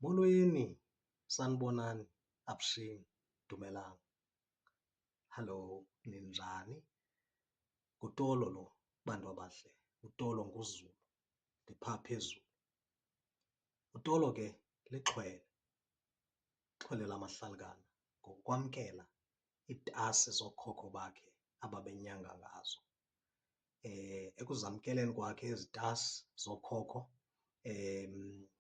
Molweni, sanibonani, abushini, dumelanga. Hello, ninjani? Ngutolo lo, bantu abahle. Utolo nguZulu, ndipha phezulu. Utolo ke lixhwele lamahlakana ngokwamkela iitasi zokhokho bakhe ababenyanga ngazo. Ekuzamkeleni kwakhe ezi tasi zokhokho,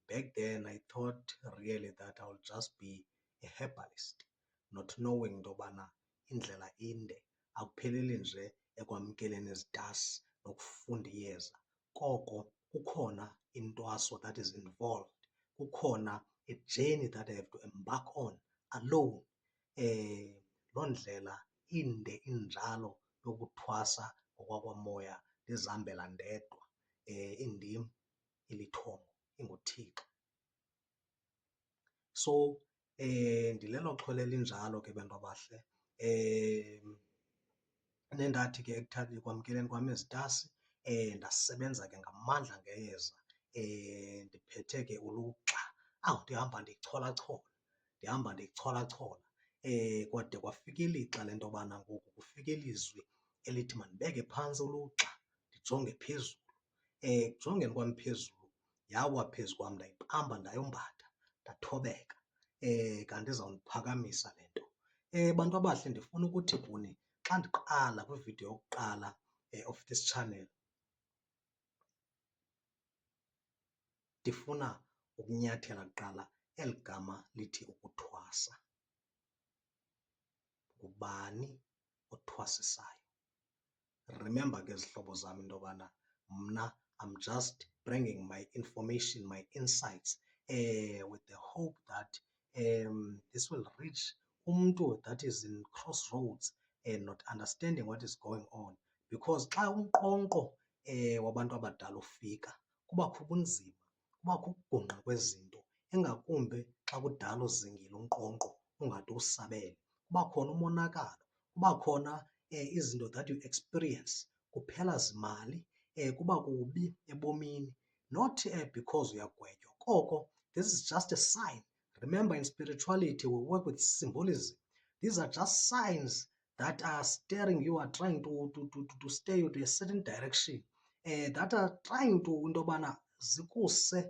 back then I thought really that I would just be a herbalist, not knowing into yobana indlela inde akupheleli nje ekwamkeleni izitasi nokufunda iyeza. Koko kukhona intwaso that is involved, kukhona a journey that I have to embark on alone. Loo ndlela inde injalo yokuthwasa ngokwakwamoya ndizihambela ndedwa, indim ilithongo, inguThixo. So ndilelo xhwele linjalo ke bantu abahle. Nendathi ke ekwamkeleni kwam ezitasi, ndasebenza ke ngamandla ngeyeza, ndiphethe ke ulugxa. Ndihamba ndiyicholachola, kwade kwafika ilixa lento yobana ngoku kufika ilizwi elithi mandibeke phantsi ulugxa ndijonge phezulu. Ekujongeni kwam phezulu yawa phezu kwam, ndayibamba ndayombatha, ndathobeka. Kanti izawundiphakamisa le nto. Bantu abahle, ndifuna ukuthi kuni xa ndiqala kwividiyo yokuqala of this channel, ndifuna ukunyathela kuqala eli gama lithi ukuthwasa. Ngubani othwasisayo? Remember ke zihlobo zam into yobana mna I'm just bringing my information, my insights, with the hope that this will reach umntu that is in crossroads and not understanding what is going on. Because xa umqonqo wabantu abadala ufika kubakho ubunzima, kubakho ukugungqa kwezinto, engakumbi xa kudala uzingile umqonqo ungade usabele. Kuba khona umonakalo, kuba khona izinto that you experience, kuphela zimali, kuba kubi ebomini, not because uyagwetywa. Koko, this is just a sign. Remember, in spirituality, we work with symbolism. These are just signs that are steering you, are trying to steer you to a certain direction, that are trying to into yobana zikuse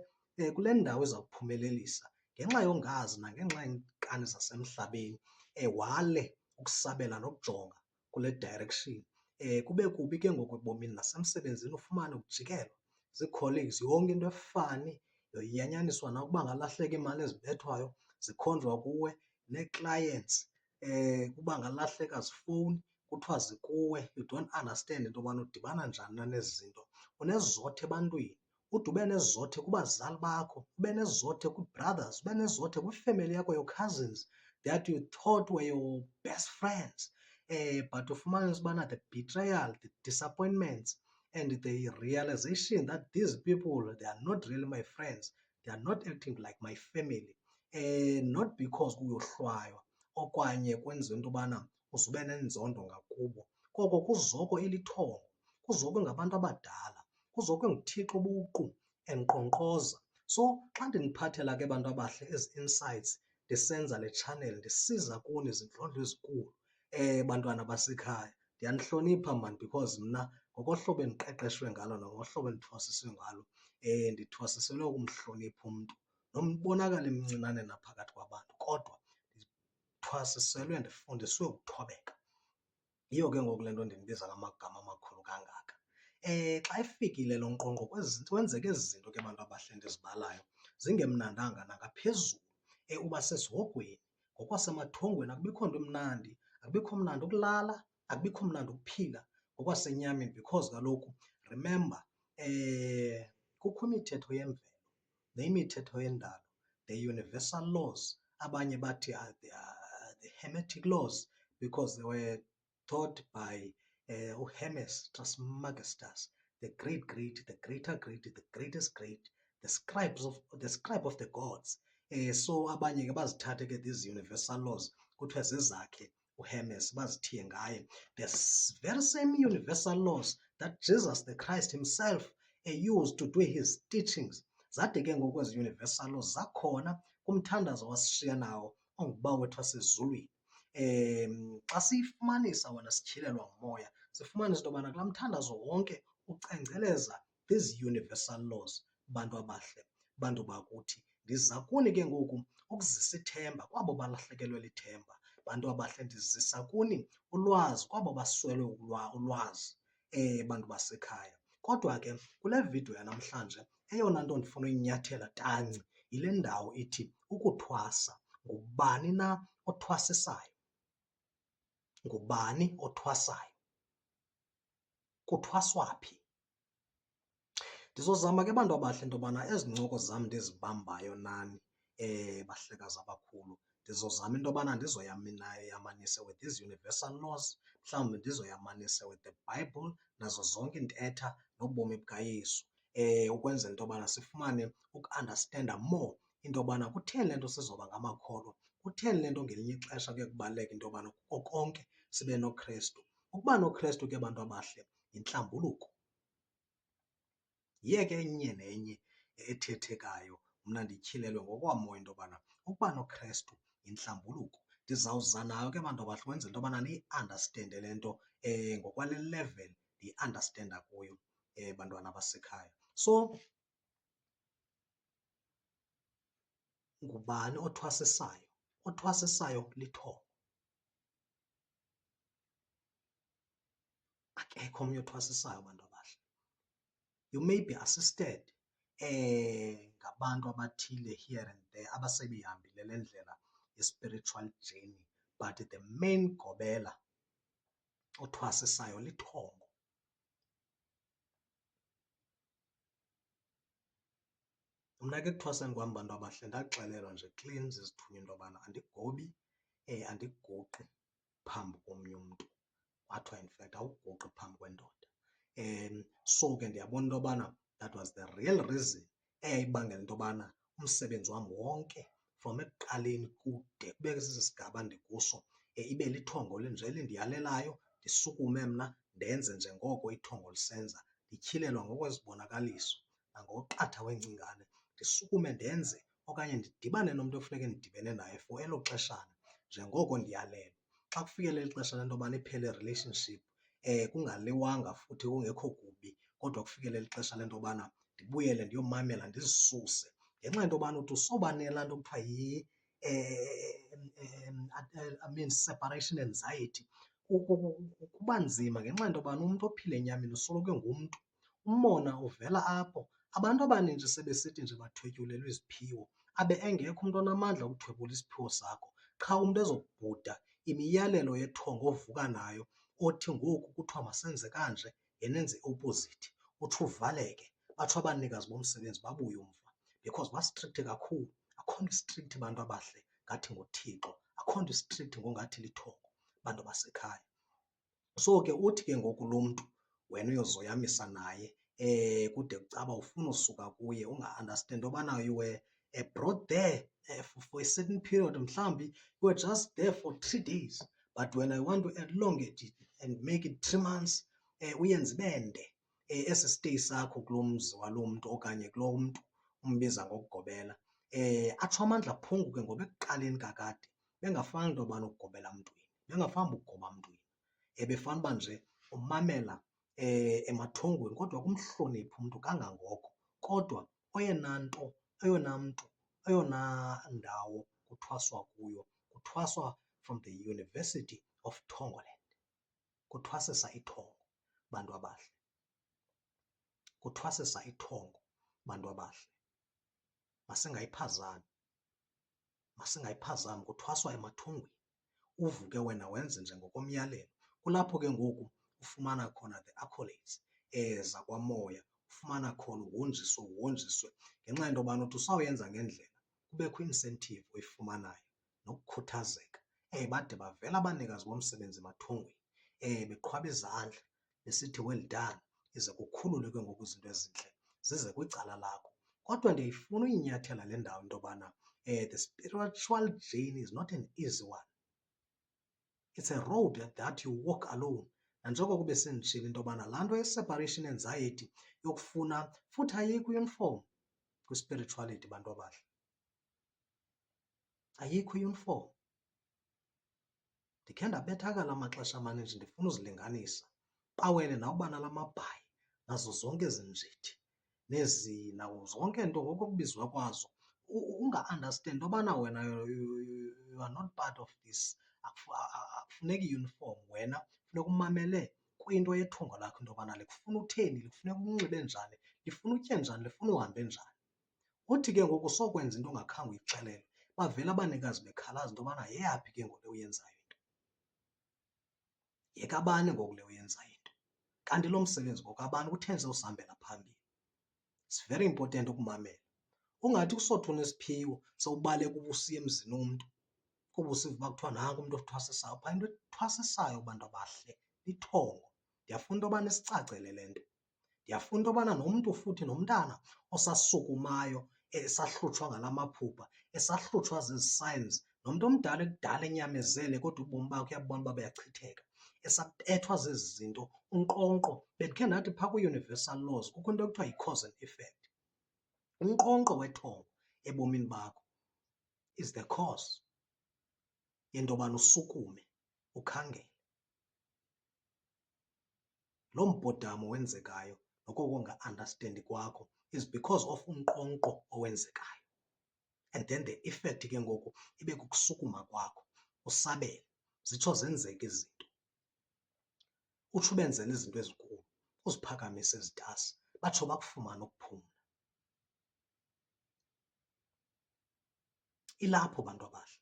kule ndawo ezawuphumelelisa. Ngenxa yongazi nangenxa yenkani zasemhlabeni, wale ukusabela nokujonga kule direction. Kube kubi ke ngoku ebomini nasemsebenzini ufumane ukujikelwa zii-colleagues, yonke into efani, yoyanyaniswa nakuba ngalahleka iimali ezibethwayo zikhonjwa kuwe, nee-clients kuba ngalahleka zifowuni kuthiwa zikuwe. You don't understand into yobana udibana njani na nezi zinto. Unezizotha ebantwini, ude ube nezizothe kubazali bakho, ube nezizothe kwii-brothers, ube nezizothe kwifemeli yakho, your cousins that you thought were your best friends. But ufumanisa ubana the betrayal, the disappointments, and the realization that these people, they are not really my friends, they are not acting like my family, not because kuyohlwaywa okanye kwenziwe into yobana uzube nenzondo ngakubo. Koko kuzoko ilithongo, kuzoko ngabantu abadala, kuzoko nguThixo ubuqu enkqonkqoza. So xa ndiniphathela ke bantu abahle ezi insights, ndisenza le channel, ndisiza kuni zindlondlo ezikulu, bantwana basekhaya, ndiyanihlonipha mani, because mna ngokohlobo endiqeqeshwe ngalo nangohlobo endithwasiswe ngalo, ndithwasiselwe ukumhlonipha umntu nombonakala emncinane naphakathi kwabantu, kodwa ndithwasiselwe, ndifundiswe ukuthobeka. Yiyo ke ngoku le nto ndinibiza ngamagama amakhulu kangaka. Xa efikile lo nkqonkqo kwenzeka ezi zinto ke bantu abahle ndizibalayo, zingemnandanga nangaphezulu. Uba sesihogweni, ngokwasemathongweni akubikho nto imnandi, akubikho mnandi ukulala, akubikho mnandi ukuphila ngokwasenyameni, because kaloku remember, kukho imithetho yemvelo neyimithetho yendalo, the universal laws, abanye bathi the hermetic laws, because they were taught by uHermes Trismegistus, the greater great, the greatest great, the scribe of the gods. So abanye ke bazithathe ke these universal laws, kuthiwe zezakhe uHermes, bazithiye ngaye. The very same universal laws that Jesus the Christ himself used to do his teachings, Zade ke ngoku ezi universal laws zakhona kumthandazo wasishiya nawo onguba wethu wasezulwini. Xa siyifumanisa wena sityhilelwa ngumoya, sifumanisa into yobana kulaa mthandazo wonke ucengceleza these universal laws. Bantu abahle, bantu bakuthi, ndiza kuni ke ngoku ukuzisa ithemba kwabo balahlekelwe lithemba. Bantu abahle, ndizisa kuni ulwazi kwabo baswele ulwazi, bantu basekhaya. Kodwa ke kule video yanamhlanje eyona nto ndifuna uyinyathela tanci yile ndawo ithi ukuthwasa. Ngubani na othwasisayo? Ngubani othwasayo? Kuthwaswa phi? Ndizozama ke bantu abahle into yobana ezi ncoko zam ndizibambayo nani bahlekazi abakhulu, ndizozama into yobana ndizoyamanise with these universal laws, mhlawumbi ndizoyamanise with the Bible nazo zonke iintetha nobomi bukaYesu, ukwenzela into yobana sifumane uku-understanda more into yobana kutheni le nto sizoba ngamakholwa, kutheni le nto ngelinye ixesha kuye kubaluleka into yobana kuko konke sibe noKristu. Ukuba noKristu ke bantu abahle yintlambuluko. Yeke enye nenye ethethekayo mna ndityhilelwe ngokwamoya into yobana ukuba noKristu yintlambuluko. Ndizawuza nayo ke bantu abahle ukwenzela into yobana niyi-understande le nto ngokwale level ndiyi-understanda kuyo, bantwana basekhaya. So ngubani othwasisayo? Othwasisayo lithongo. Akekho omnye othwasisayo bantu abahle. You may be assisted ngabantu abathile here and there abasebeyihambile le ndlela ye-spiritual journey, but the main gqobela othwasisayo lithongo. Mna ke ekuthwaseni kwam bantu abahle ndaxelelwa nje clean zizithunywa into yobana andigobi, andiguqi phambi komnye umntu. Kwathiwa in fact awuguqi phambi kwendoda. So ke ndiyabona into yobana that was the real reason eyayibangela into yobana umsebenzi wam wonke from ekuqaleni kude kube sisi sigaba ndikuso ibe lithongo linje lindiyalelayo, ndisukume mna ndenze njengoko ithongo lisenza, ndityhilelwa ngokwezibonakaliso nangoqatha wengcingane, ndisukume ndenze okanye ndidibane nomntu ekufuneke ndidibene naye for elo xeshana njengoko ndiyalelwe. Xa kufikele ixesha lento yobana iphele i-relationship kungaliwanga futhi kungekho kubi, kodwa kufikele ixesha lento yobana ndibuyele ndiyomamela ndizisuse ngenxa yento yobana uthi usoba nelaa nto kuthiwa separation anxiety. Kuba nzima ngenxa yento yobana umntu ophila enyameni usoloko engumntu, umona uvela apho. Abantu abaninji sebesithi nje bathwetyulelwe iziphiwo abe engekho umntu onamandla okuthwebula isiphiwo sakho. Qha umntu ezokubhuda imiyalelo yethongo ovuka nayo othi ngoku kuthiwa masenze kanje yenenze i-opposite, utsho uvaleke, batsho abanikazi bomsebenzi babuye umva because bastrikthi kakhulu. Akho nto istrikthi bantu abahle ngathi nguThixo, akho nto istrikthi ngongathi lithongo bantu basekhaya. So ke uthi ke ngoku lo mntu wena uyozoyamisa naye kude kucaba ufuna usuka kuye unga-understand into yobana you were brought there for a certain period, mhlawumbi you were just there for 3 days, but when I want to elongate it and make it 3 months, uyenza ibende esi stay sakho kulo mzi waloo mntu okanye kulo mntu umbiza ngokugobela. Atsho amandla aphunguke ngoba ekuqaleni kakade bengafanga into yobana ukugobela mntwini, bengafanga ukugoba mntwini, ebefana uba nje umamela emathongweni kodwa kumhloniphi umntu kangangoko. Kodwa eyona ndawo kuthwaswa kuyo, kuthwaswa from the University of Tongoland. Kuthwasisa ithongo bantu abahle, kuthwasisa ithongo bantu abahle. Masingayiphazami, masingayiphazami, kuthwaswa emathongweni. Uvuke wena wenze njengokomyalelo. Kulapho ke ngoku ufumana khona the accolades zakwamoya, ufumana khona uhonjiswe ngenxa yento yobana uthi usawuyenza ngendlela kubekho i-incentive oyifumanayo nokukhuthazeka. Bade bavela abanikazi bomsebenzi emathongweni beqhwaba izandla besithi well done, ize kukhululwe ke ngoku izinto ezintle zize kwicala lakho. Kodwa ndiyayifuna uyinyathela le ndawo into yobana the spiritual journey is not an easy one. It's a road that you walk alone. Nanjengoko besenditshilo into yobana laa nto ye-separation anxiety yokufuna futhi ayikho i-uniform. kwi-spirituality bantu abahle. Ayikho i-uniform. Ndikhe ndabethakala amaxesha amaninzi ndifuna uzilinganisa, bawele nawuba nala mabhayi nazo zonke ezi njithi nawo zonke nto ngokokubizwa kwazo, unga-understand into yobana wena you are not part of this. Akufuneki i-uniform, wena funeka umamele kwinto yethunga lakho into yobana likufuna utheni, lifuneka unxibe njani, lifuna utye njani, lifuna uhambe njani. Uthi ke ngoku sokwenza into ongakhange uyixelelwe, bavele abanikazi bekhalaza into yobana yeyaphi ke ngoku le uyenzayo into, yekabani ngoku le uyenzayo into, kanti lo msebenzi ngokabani, kutheni sewusihambela phambili. It's very important ukumamela. Ungathi kusothuna isiphiwo sewubaleka ubusiya emzini womntu kuba usiva uba kuthiwa nanku umntu othwasisayo. Phaa into ethwasisayo bantu abahle lithongo. Ndiyafuna into yobana isicacele le nto. Ndiyafuna into yobana nomntu futhi nomntana osasukumayo esahlutshwa ngala maphupha, esahlutshwa zezi signs, nomntu omdala ekudala enyamezele kodwa ubomi bakhe uyabona uba buyachitheka, esabethwa zezi zinto. Unkqonkqo bendikhe ndathi phaa kwi-universal laws kukho into ekuthiwa yi-cause and effect. Unkqonkqo wethongo ebomini bakho is the cause yento yobana usukume ukhangele. Lo mbhodamo wenzekayo nokonga-understandi kwakho is because of unkqonkqo owenzekayo, and then the effect ke ngoku ibe kukusukuma kwakho, usabele, zitsho zenzeke izinto. Utsho ubenzele izinto ezinkulu, uziphakamise ezitasi, batsho bakufumane ukuphumla. Ilapho bantu abahle,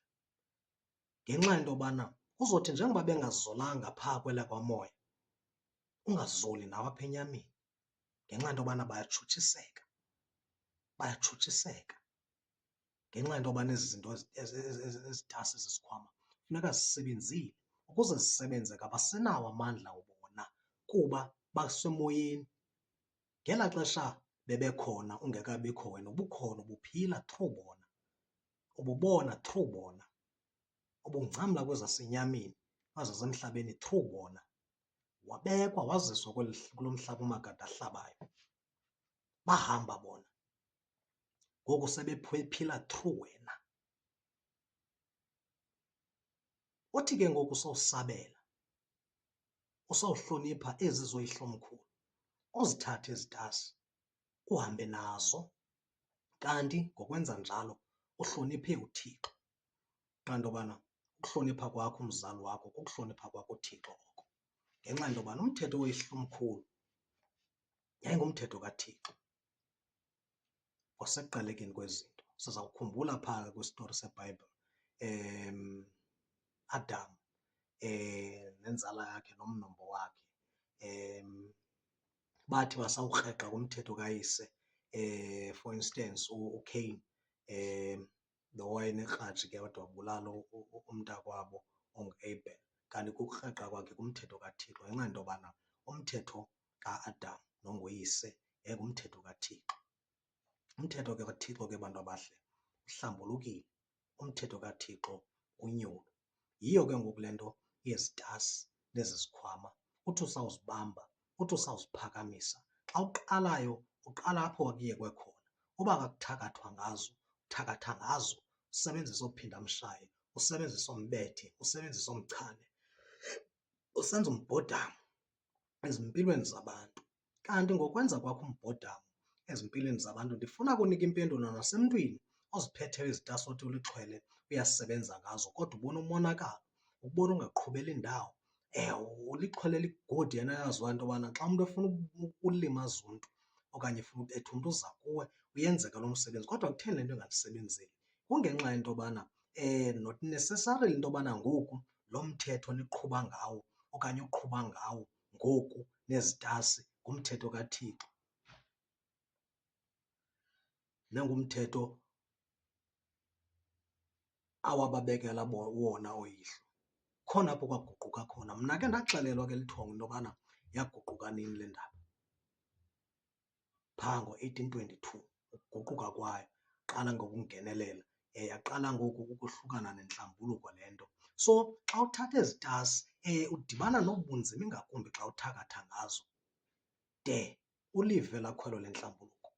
ngenxa yento yobana uzothi njengoba bengazolanga phaa kwela kwamoya, ungazoli nawe apha enyameni, ngenxa yento yobana bayatshutshiseka ngenxa yento yobana ezi zinto ezitasi zisikhwama funeka zisebenzile. Ukuze zisebenze ke abasenawo amandla wona kuba basemoyeni. Ngelaa xesha bebekhona ungekabikho wena ubukhona, ubuphila through bona, ububona through bona, ubungcamla kwezasenyameni kwezasemhlabeni through bona. Wabekwa waziswa kulo mhlaba umagade ahlabayo, bahamba bona, ngoku sebephila through wena. Uthi ke ngoku usawusabela, usawuhlonipha ezi zoyihlomkhulu, uzithathe ezitasi uhambe nazo, kanti ngokwenza njalo uhloniphe uThixo. Xa into yobana ukuhlonipha kwakho umzali wakho kukuhlonipha kwakho uThixo oko, ngenxa yento yobana umthetho woyihlomkhulu yayingumthetho kaThixo. Kwasekuqalekeni kwezinto sizawukhumbula phaa kwistori seBhayibhile, Adam nenzala yakhe nomnombo wakhe bathi basawukrexqa kumthetho kayise, for instance uCain lo wayenekraji ke wade wabulala umntakwabo onguAbel, kanti kukukrexqa kwakhe kumthetho kaThixo ngenxa yento yobana umthetho kaAdam nongoyise yayingumthetho kaThixo. Umthetho ke kaThixo ke bantu abahle uhlambulukile, umthetho kaThixo unyulu. Yiyo ke ngoku le nto yezitasi nezi zikhwama, uthi usawuzibamba, uthi usawuziphakamisa, xa uqalayo uqala apho wakuyekwe khona. Uba akakuthakathwa ngazo, uthakatha ngazo, usebenzise ophindamshaye, usebenzise ombethe, usebenzise omchane, usenza umbhodamo ezimpilweni zabantu. Kanti ngokwenza kwakho umbhodamo ezimpilweni zabantu, ndifuna kunika impendulo nasemntwini oziphetheyo izitasi othi ulixhwele uyasebenza ngazo kodwa ubona umonakalo, ukubona ungaqhubeli ndawo. Ulixhwele ligudi yena yaziwayo into yobana xa umntu efuna ukulimaza umntu okanye efuna ubetha umntu uza kuwe uyenzeka lo msebenzi. Kodwa kutheni le nto inganisebenzeli? Kungenxa yento yobana not necessarily into yobana ngoku lo mthetho niqhuba ngawo okanye uqhuba ngawo ngoku nezitasi ngumthetho kaThixo, nengumthetho awababekela wona ooyihlo. Khona apho kwaguquka khona. Mna ke ndaxelelwa ke lithongo into yobana yaguquka nini le ndaba, phaa ngo-1822 ukuguquka kwayo, qala ngokungenelela, yaqala ngoku ukuhlukana nentlambuluko le nto. So xa uthatha ezi tasi udibana nobunzima ingakumbi xa uthakatha ngazo de ulive lakhwelo lentlambuluko.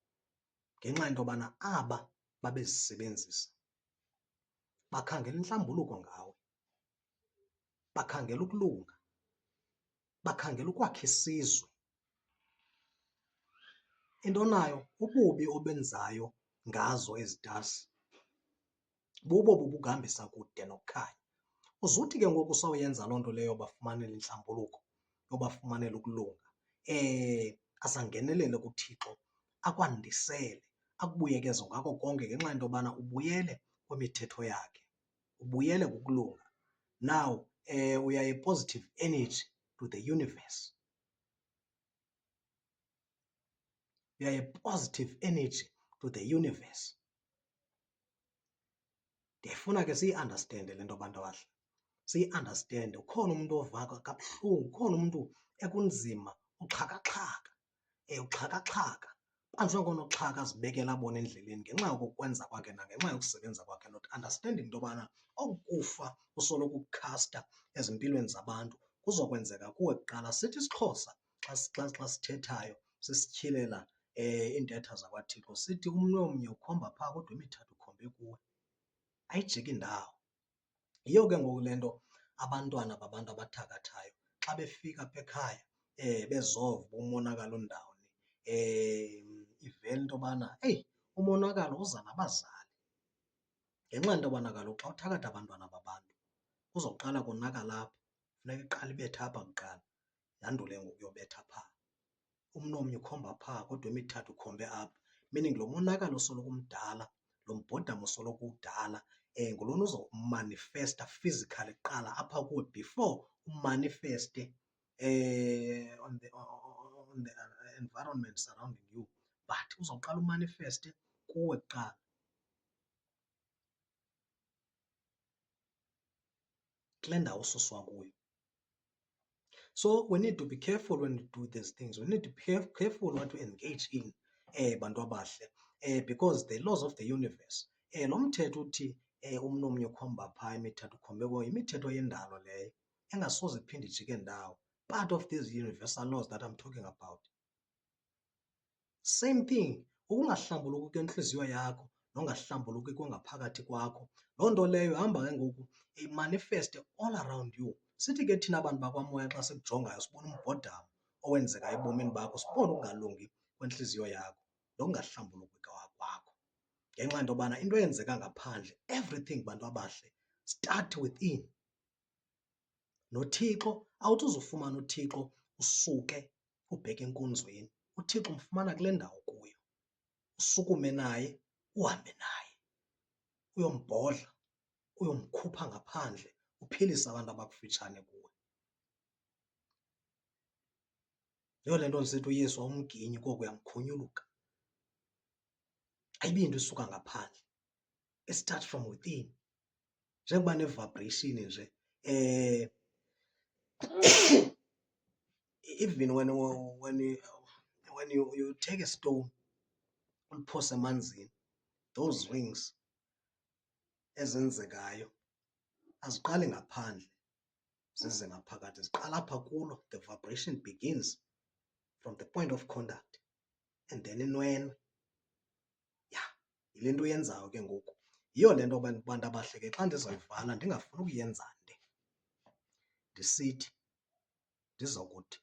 ngenxa yento yobana aba babezisebenzisa bakhangela inhlambuluko ngawe, bakhangela ukulunga, bakhangela ukwakha isizwe. Into nayo ububi obenzayo ngazo ezi tasi bubo bukuhambisa kude nokukhanya. Uzuthi ke ngoku sawuyenza loo nto leyo bafumanele inhlambuluko, yobafumanele ukulunga, azangenelele kuThixo, akwandisele, akubuyekeze ngako konke ngenxa yento yobana ubuyele kwemithetho yakhe, ubuyele kukulunga. Now we are a positive energy to the universe. We are a positive energy to the universe. Ndiyafuna ke siyi-understande le nto bantu abahle, siyi-understande. Ukhona umuntu ovaka kabuhlungu, ukhona umuntu ekunzima, uxhakaxhaka, uxhakaxhaka, banjwe ngonoxhaka azibekela abona endleleni ngenxa yokukwenza kwakhe nangenxa yokusebenza kwakhe, not understanding into yobana okukufa usoloko ukukhasta ezimpilweni zabantu kuzokwenzeka kuwe kuqala. Sithi isiXhosa xa sithethayo sisityhilela iintetha zakwaThixo sithi umnwe omnye ukhomba phaa kodwa emithathu ukhombe kuwe. Ayijiki indawo. Yiyo ke ngoku le nto abantwana babantu abathakathayo xa befika apha ekhaya bezova umonakalo ndawoni, ivele into yobana eyi umonakalo uza nabazali. Ngenxa yento yobana kaloku xa uthakatha abantwana babantu kuzoqala konakala apha, funeka iqala ibethe apha kuqala yandule ngoku uyobetha phaa. Umnwe omnye ukhomba phaa kodwa emithathu ukhombe apha, meaning lo monakalo usoloko umdala, lo mbhodamo usoloko udala, ngulona uzomanifesta physically kuqala apha kuwe before umanifeste on the environment surrounding you, but uzawuqala umanifeste kuwe kuqala. Kule ndawo ususwa kuyo. So we need to be careful when we do these things. We need to be careful what we engage in, bantu abahle, because the laws of the universe, lo mthetho uthi umnwe omnye ukhomba phaa emithathu ukhombe kuwo, imithetho yendalo leyo engasoze iphinde ijike ndawo. Part of these universal laws that I'm talking about. Same thing, ukungahlambuluki kwentliziyo yakho nongahlambuluki kwangaphakathi kwakho, loo nto leyo hamba ke ngoku imanifeste all around you. Sithi ke thina abantu bakwamoya xa sikujongayo sibona umbhodamo owenzekayo ebomini bakho, sibone ukungalungi kwentliziyo yakho nokungahlambuluki kwakho, ngenxa yento yobana into eyenzeka ngaphandle, everything bantu abahle, start within. NoThixo awuthi uzufumana uThixo usuke ubheke enkonzweni. uThixo umfumana kule ndawo kuyo, usukume naye, uhambe naye, uyombhodla, uyomkhupha ngaphandle, uphilise abantu abakufitshane kuwe. Yiyo le nto ndisithi uYesu awumginyi koko uyamkhunyuluka. Ayibi yinto isuka ngaphandle, it starts from within. Njengoba ne-vibration nje, even when you take a stone uliphose emanzini, those rings ezenzekayo aziqali ngaphandle zize ngaphakathi, ziqala apha kulo. The vibration begins from the point of contact and then inwenwe. Ya, yile nto uyenzayo ke ngoku. Yiyo le nto bantu abahle ke xa ndizoyivala ndingafuni ukuyenza nde, ndisithi ndizokuthi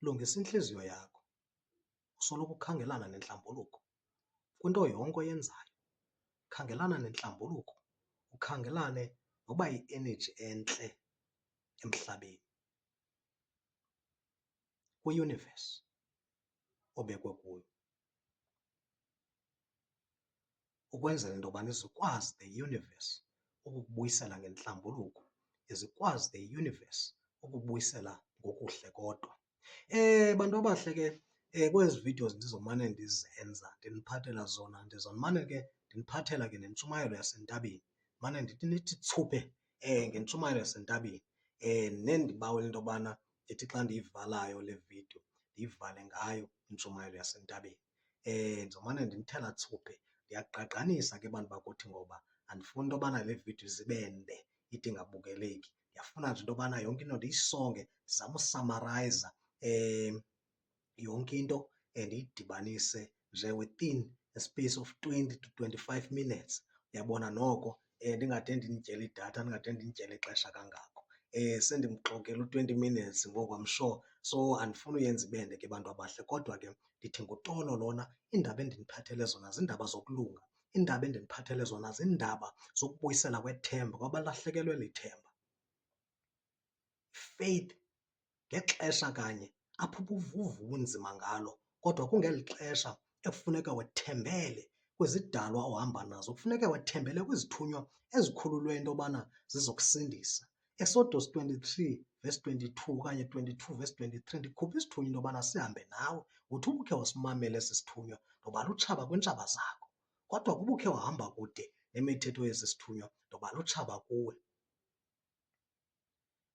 lungisa intliziyo yakho, usoloko ukhangelana nenhlambuluko kwinto yonke oyenzayo. Khangelana nenhlambuluko, ukhangelane noba yi-energy entle emhlabeni, kwi-universe obekwe kuyo, ukwenzela into yobana izikwazi the universe ukukubuyisela ngenhlambuluko, izikwazi the universe ukubuyisela ngokuhle kodwa. Bantu abahle ke, kwezi videos ndizomane ndizenza ndiniphathela zona, ndizomane ke ndiniphathela ke nentshumayelo yasentabeni, mane ndithi nithi tsuphe ngentshumayelo yasentabeni, nendibawela into yobana ndithi xa ndiyivalayo le video ndiyivale ngayo intshumayelo yasentabeni. Ndizomane ndinithela tsuphe. Ndiyaqaqanisa ke bantu bakuthi ngoba andifuni into yobana le video zibe nde ide ingabukeleki. Ndiyafuna nje into yobana yonke into ndiyisonge, ndizame usamarayiza yonke into ndiyidibanise nje within a space of 20 to 25 minutes. Uyabona noko ndingade ndinityele idatha, ndingade ndinityele ixesha kangako. Sendimxokele u-20 minutes ngoku, I'm sure. So andifuni uyenza ibende ke bantu abahle, kodwa ke ndithi nguTolo lona, iindaba endiniphathele zona ziindaba zokulunga. Iindaba endiniphathele zona ziindaba zokubuyisela kwethemba kwabalahlekelwe lithemba. Faith ngexesha kanye apho ubuvuvu bunzima ngalo, kodwa kungeli xesha ekufuneka wethembele kwizidalwa ohamba nazo, kufuneka wethembele kwizithunywa ezikhululwe into yobana zizokusindisa. Exodus 23 verse 22 okanye 22 verse 23 ndikhupha isithunywa into yobana sihambe nawe. Uthi ubukhe wasimamela esi sithunywa ndoba lutshaba kwiintshaba zakho, kodwa kuba ukhe wahamba kude nemithetho yesi sithunywa ndoba lutshaba kuwe.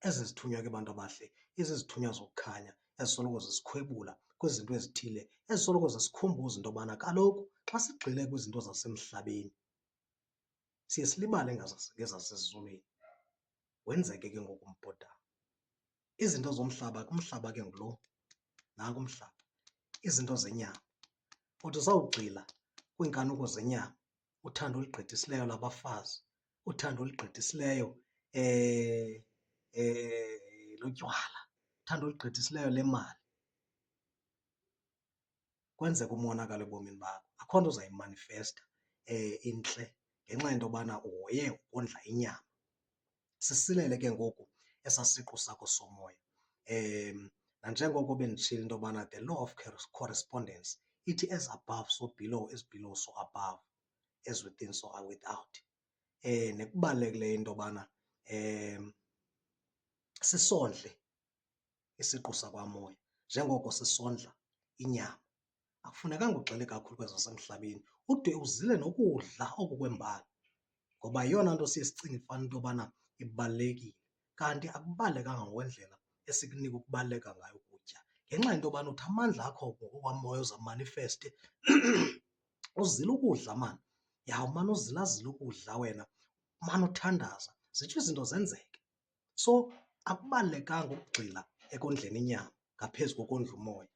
Ezi zithunywa ke bantu abahle, izizithunywa zokukhanya ezisoloko zisikhwebula kwizinto ezithile, ezisoloko zisikhumbuza into yobana kaloku xa sigxile kwizinto zasemhlabeni siye silibale ngezasezulwini. Wenzeke ke ngoku mbhodam, izinto zomhlaba, kumhlaba ke ngulo, nanku umhlaba, izinto zenyama. Uthi usawugxila kwiinkanuko zenyama, uthando olugqithisileyo labafazi, uthando olugqithisileyo lotywala, uthando olugqithisileyo lemali, kwenzeka umonakalo ebomini bakho. Akho nto uzayimanifesta intle ngenxa yento yobana uhoye ukondla inyama. Sisilele ke ngoku esasiqu sakho somoya. Nanjengoko benditshilo into yobana the law of correspondence ithi as above so below, as below so above, as within so are without. Nekubalulekileyo into yobana sisondle isiqu sakwamoya njengoko sisondla inyama. Akufunekanga ugxile kakhulu kwezasemhlabeni, ude uzile nokudla oku kwembali, ngoba yeyona nto siye sicinge ifana into yobana ibalulekile, kanti akubalulekanga ngokwendlela esikunika ukubaluleka ngayo ukutya. Ngenxa yento yobana uthi amandla akho ngokwamoya uzamanifeste uzile ukudla mani. Yawumane uzilazile ukudla wena, umane uthandaza, zitsho izinto zenzeke. So akubalulekanga ukugxila ekondleni inyama ngaphezu kokondla umoya.